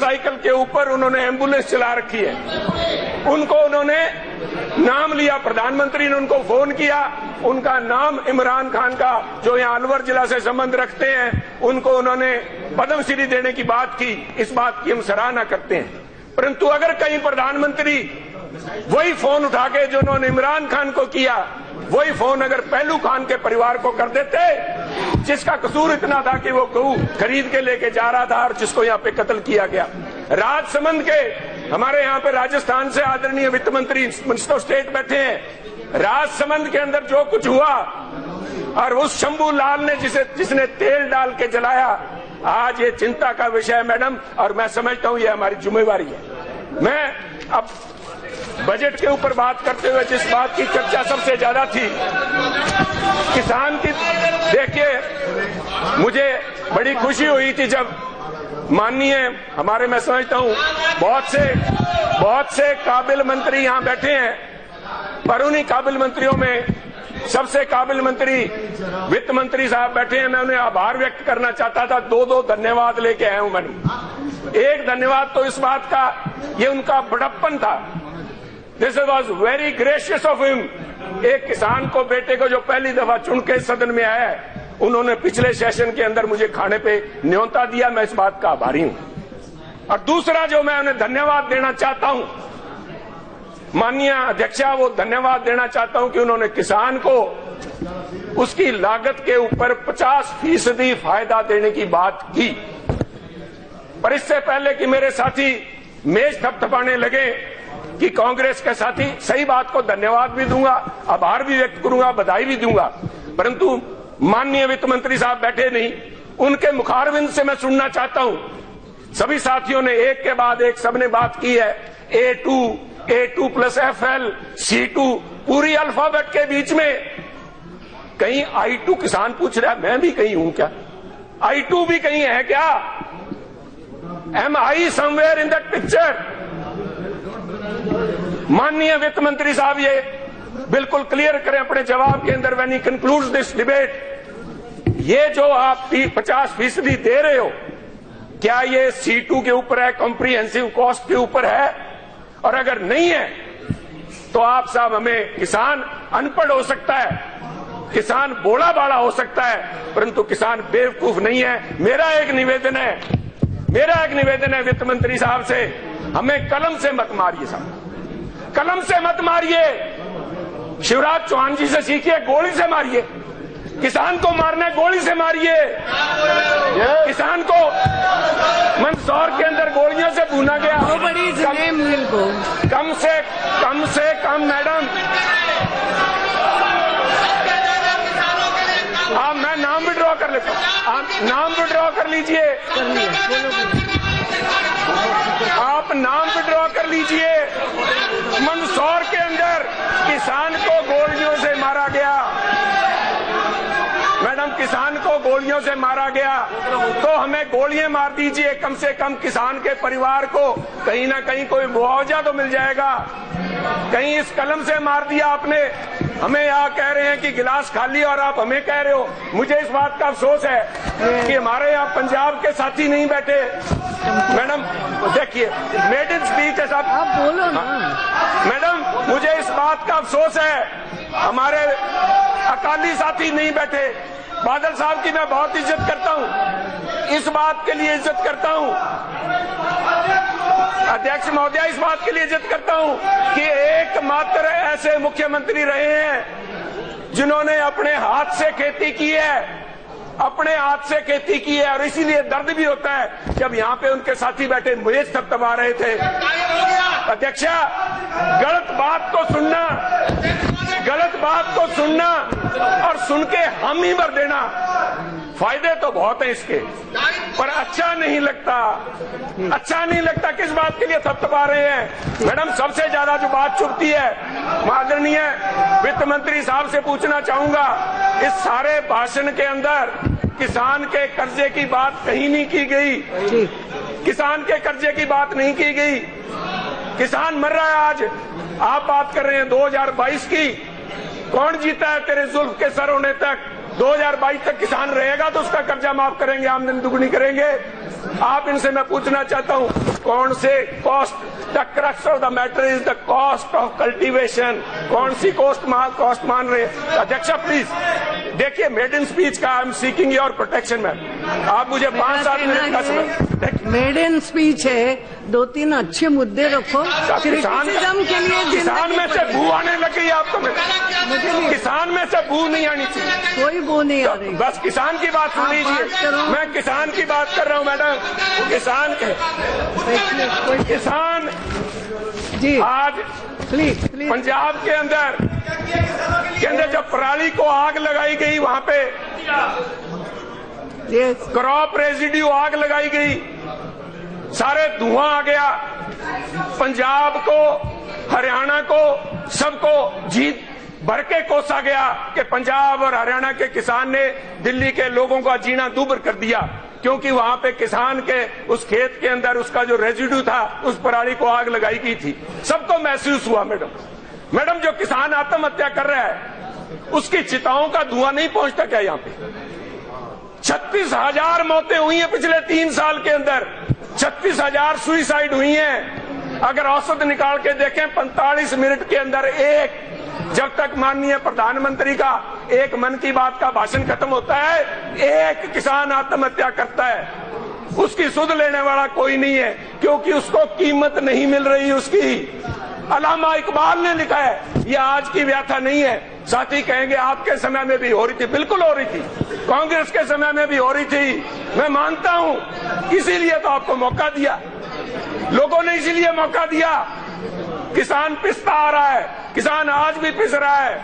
Motorcycle के ऊपर उन्होंने एम्बुलेंस चला रखी है। उनको उन्होंने नाम लिया, प्रधानमंत्री ने उनको फोन किया, उनका नाम इमरान खान का जो यहाँ अलवर जिला से संबंध रखते हैं, उनको उन्होंने पद्मश्री देने की बात की। इस बात की हम सराहना करते हैं। परंतु अगर कहीं प्रधानमंत्री वही फोन उठा के जो उन्होंने इमरान खान को किया, वही फोन अगर पहलू खान के परिवार को कर देते, जिसका कसूर इतना था कि वो गऊ खरीद के लेके जा रहा था और जिसको यहाँ पे कत्ल किया गया। राजसमंद के हमारे यहाँ पे राजस्थान से आदरणीय वित्त मंत्री मिनिस्टर ऑफ स्टेट बैठे हैं। राजसमंद के अंदर जो कुछ हुआ और उस शंभू लाल ने जिसने तेल डाल के जलाया, आज ये चिंता का विषय है मैडम, और मैं समझता हूँ ये हमारी जिम्मेवारी है। मैं अब बजट के ऊपर बात करते हुए जिस बात की चर्चा सबसे ज्यादा थी, किसान की, देखिए मुझे बड़ी खुशी हुई थी जब माननीय हमारे, मैं समझता हूँ बहुत से काबिल मंत्री यहाँ बैठे हैं, पर उन्हीं काबिल मंत्रियों में सबसे काबिल मंत्री वित्त मंत्री साहब बैठे हैं। मैं उन्हें आभार व्यक्त करना चाहता था। दो धन्यवाद लेके आया हूं मैंने। एक धन्यवाद तो इस बात का, ये उनका बड़प्पन था। This was very gracious of him. एक किसान को, बेटे को जो पहली दफा चुन के सदन में आया है, उन्होंने पिछले सेशन के अंदर मुझे खाने पे न्योता दिया। मैं इस बात का आभारी हूं। और दूसरा जो मैं उन्हें धन्यवाद देना चाहता हूं, माननीय अध्यक्षा, वो धन्यवाद देना चाहता हूं कि उन्होंने किसान को उसकी लागत के ऊपर 50% फायदा देने की बात की। पर इससे पहले कि मेरे साथी मेज थपथपाने लगे कि कांग्रेस के साथी, सही बात को धन्यवाद भी दूंगा, आभार भी व्यक्त करूंगा, बधाई भी दूंगा, परंतु माननीय वित्त मंत्री साहब बैठे नहीं, उनके मुखारविंद से मैं सुनना चाहता हूं। सभी साथियों ने एक के बाद एक सबने बात की है। A2 प्लस FL, C2, पूरी अल्फाबेट के बीच में कहीं I2 किसान पूछ रहा है, मैं भी कहीं हूं क्या? I2 भी कहीं है क्या? Am I somewhere in that picture? माननीय वित्त मंत्री साहब ये बिल्कुल क्लियर करें अपने जवाब के अंदर, when he concludes this debate, ये जो आप 50% दे रहे हो, क्या ये C2 के ऊपर है, कॉम्प्रिहेंसिव कॉस्ट के ऊपर है? और अगर नहीं है तो आप साहब, हमें किसान अनपढ़ हो सकता है, किसान बोला बाला हो सकता है, परंतु किसान बेवकूफ नहीं है। मेरा एक निवेदन है वित्त मंत्री साहब से, हमें कलम से मत मारिए साहब, कलम से मत मारिए। शिवराज चौहान जी से सीखिए, गोली से मारिए। किसान को मारना गोली से मारिए। किसान को मंदसौर के अंदर गोलियों से भूना गया। कम से कम मैडम, आप, मैं नाम विड्रॉ कर लेता हूँ, आप नाम विड्रॉ कर लीजिए, आप नाम विड्रॉ कर लीजिए। मंदसौर के अंदर किसान को गोलियों से मारा गया मैडम, किसान को गोलियों से मारा गया, तो हमें गोलियां मार दीजिए, कम से कम किसान के परिवार को कहीं ना कहीं कोई मुआवजा तो मिल जाएगा। कहीं इस कलम से मार दिया आपने, हमें यहाँ कह रहे हैं कि गिलास खाली और आप हमें कह रहे हो। मुझे इस बात का अफसोस है कि हमारे यहाँ पंजाब के साथी नहीं बैठे। मैडम देखिए, मेड इन स्पीच है साहब, आप बोलो ना। मैडम मुझे इस बात का अफसोस है, हमारे अकाली साथी नहीं बैठे। बादल साहब की मैं बहुत इज्जत करता हूं, इस बात के लिए इज्जत करता हूं, अध्यक्ष महोदय इस बात के लिए इज्जत करता हूं कि एकमात्र ऐसे मुख्यमंत्री रहे हैं जिन्होंने अपने हाथ से खेती की है, अपने हाथ से खेती की है। और इसीलिए दर्द भी होता है जब यहाँ पे उनके साथी बैठे मेज थपथपा रहे थे। अध्यक्षा, गलत बात को सुनना और सुन के हम ही भर देना, फायदे तो बहुत हैं इसके, पर अच्छा नहीं लगता। किस बात के लिए थपथपा रहे हैं? मैडम सबसे ज्यादा जो बात चुभती है, आदरणीय वित्त मंत्री साहब से पूछना चाहूंगा, इस सारे भाषण के अंदर किसान के कर्जे की बात कहीं नहीं की गई। किसान के कर्जे की बात नहीं की गई। किसान मर रहा है आज, आप बात कर रहे हैं 2022 की। कौन जीता है तेरे जुल्फ के सर होने तक? 2022 तक किसान रहेगा तो उसका कर्जा माफ करेंगे, आमदनी दुगनी करेंगे। आप इनसे मैं पूछना चाहता हूं, कौन से cost, the crux of the matter is the cost of cultivation. कौन सी कॉस्ट मान रहे हैं? अध्यक्षा प्लीज देखिए, मेड इन स्पीच का I am seeking your protection ma'am. आप मुझे 5-7 मिनट का समय। मेड इन स्पीच है, 2-3 अच्छे मुद्दे रखो। क्रिटिसिज्म के लिए किसान में से बू आने लगी आपको? किसान में से बू नहीं आनी चाहिए, कोई बू नहीं आ रही। बस किसान की बात सुन लीजिए। मैं किसान की बात कर रहा हूँ मैडम। किसान जी आज प्लीज पंजाब के अंदर जब पराली को आग लगाई गई, वहां पे क्रॉप रेजिड्यू आग लगाई गई, सारे धुआं आ गया। पंजाब को, हरियाणा को, सबको जीत भर के कोसा गया कि पंजाब और हरियाणा के किसान ने दिल्ली के लोगों का जीना दूभर कर दिया, क्योंकि वहां पे किसान के उस खेत के अंदर उसका जो रेजिड्यू था, उस पराली को आग लगाई गई थी। सबको महसूस हुआ मैडम जो किसान आत्महत्या कर रहा है उसकी चिताओं का धुआं नहीं पहुंचता क्या? यहाँ पे 36,000 मौतें हुई हैं पिछले 3 साल के अंदर। 36,000 सुइसाइड हुई हैं। अगर औसत निकाल के देखें 45 मिनट के अंदर एक, जब तक माननीय प्रधानमंत्री का एक मन की बात का भाषण खत्म होता है, एक किसान आत्महत्या करता है। उसकी सुध लेने वाला कोई नहीं है, क्योंकि उसको कीमत नहीं मिल रही उसकी। अल्लामा इकबाल ने लिखा है, यह आज की व्याथा नहीं है। साथी कहेंगे आपके समय में भी हो रही थी, बिल्कुल हो रही थी, कांग्रेस के समय में भी हो रही थी, मैं मानता हूं। इसीलिए तो आपको मौका दिया लोगों ने, इसीलिए मौका दिया। किसान पिसता आ रहा है, किसान आज भी पिस रहा है।